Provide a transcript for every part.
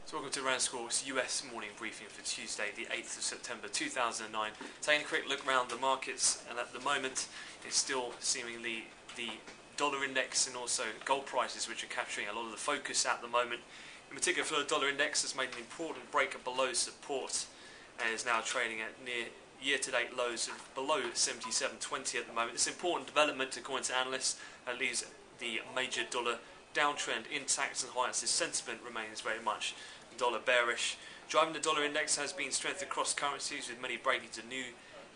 So welcome to RANsquawk's US morning briefing for Tuesday, the 8th of September 2009. Taking a quick look around the markets, and at the moment it's still seemingly the dollar index and also gold prices which are capturing a lot of the focus at the moment. In particular, for the dollar index, has made an important break below support and is now trading at near year-to-date lows of below 77.20 at the moment. It's an important development according to analysts, and leaves the major dollar downtrend intact, and highest sentiment remains very much dollar bearish. Driving the dollar index has been strength across currencies, with many breaking to new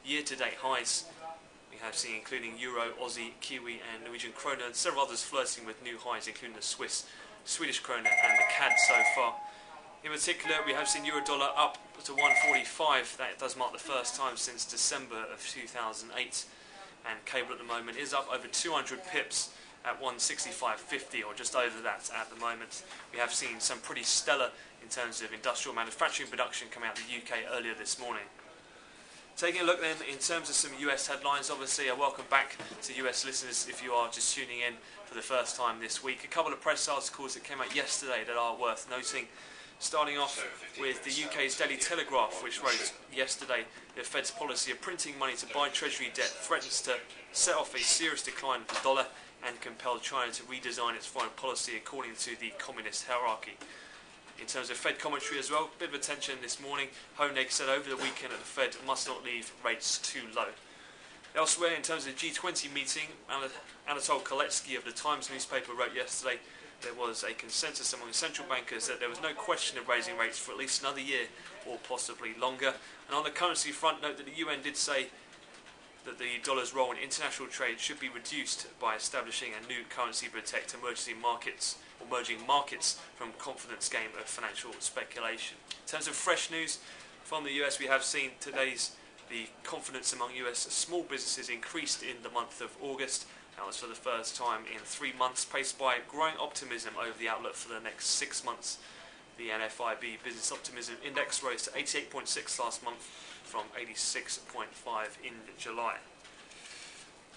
year-to-date highs. We have seen including Euro, Aussie, Kiwi and Norwegian Krona, and several others flirting with new highs, including the Swiss, Swedish Krona and the CAD so far. In particular, we have seen Euro dollar up to 145. That does mark the first time since December of 2008. And cable at the moment is up over 200 pips at 165.50, or just over that at the moment. We have seen some pretty stellar in terms of industrial manufacturing production coming out of the UK earlier this morning. Taking a look then in terms of some US headlines, obviously a welcome back to US listeners if you are just tuning in for the first time this week. A couple of press articles that came out yesterday that are worth noting. Starting off with the UK's Daily Telegraph, which wrote yesterday the Fed's policy of printing money to buy Treasury debt threatens to set off a serious decline of the dollar and compel China to redesign its foreign policy according to the communist hierarchy. In terms of Fed commentary as well, bit of attention this morning. Honig said over the weekend that the Fed must not leave rates too low. Elsewhere, in terms of the G20 meeting, Anatol Koletsky of the Times newspaper wrote yesterday there was a consensus among central bankers that there was no question of raising rates for at least another year or possibly longer. And on the currency front, note that the UN did say that the dollar's role in international trade should be reduced by establishing a new currency to protect emerging markets from confidence game of financial speculation. In terms of fresh news from the US, we have seen the confidence among US small businesses increased in the month of August. That was for the first time in 3 months, paced by growing optimism over the outlook for the next 6 months. The NFIB Business Optimism Index rose to 88.6 last month from 86.5 in July.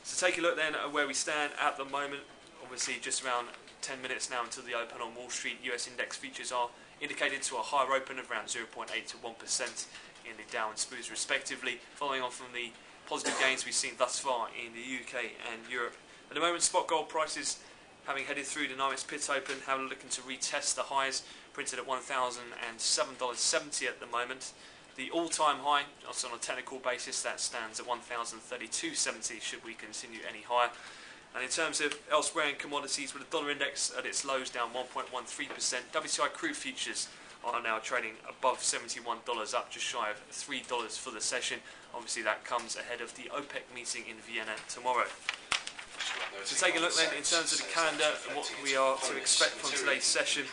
So take a look then at where we stand at the moment. Obviously just around 10 minutes now until the open on Wall Street. US index futures are indicated to a higher open of around 0.8 to 1% in the Dow and SPOOs respectively, following on from the positive gains we've seen thus far in the UK and Europe. At the moment, spot gold prices, having headed through the nice pit open, have looking to retest the highs, printed at $1,007.70 at the moment. The all-time high, also on a technical basis, that stands at $1,032.70 should we continue any higher. And in terms of elsewhere in commodities, with the dollar index at its lows down 1.13%, WTI crude futures are now trading above $71, up just shy of $3 for the session. Obviously that comes ahead of the OPEC meeting in Vienna tomorrow. So take a look then in terms of the calendar and what we are to expect from today's session.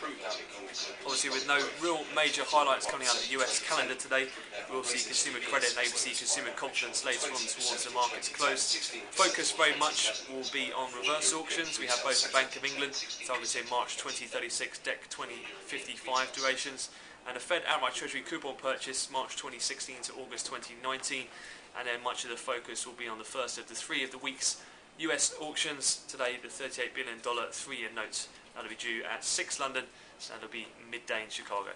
Obviously with no real major highlights coming out of the US calendar today, we'll see consumer credit and ABC consumer confidence later on towards the market's close. Focus very much will be on reverse auctions. We have both the Bank of England targeting March 2036 DEC 2055 durations, and a Fed outright Treasury coupon purchase March 2016 to August 2019, and then much of the focus will be on the first of the 3 of the week's US auctions today, the $38 billion 3-year notes. That'll be due at 6 London, so that'll be midday in Chicago.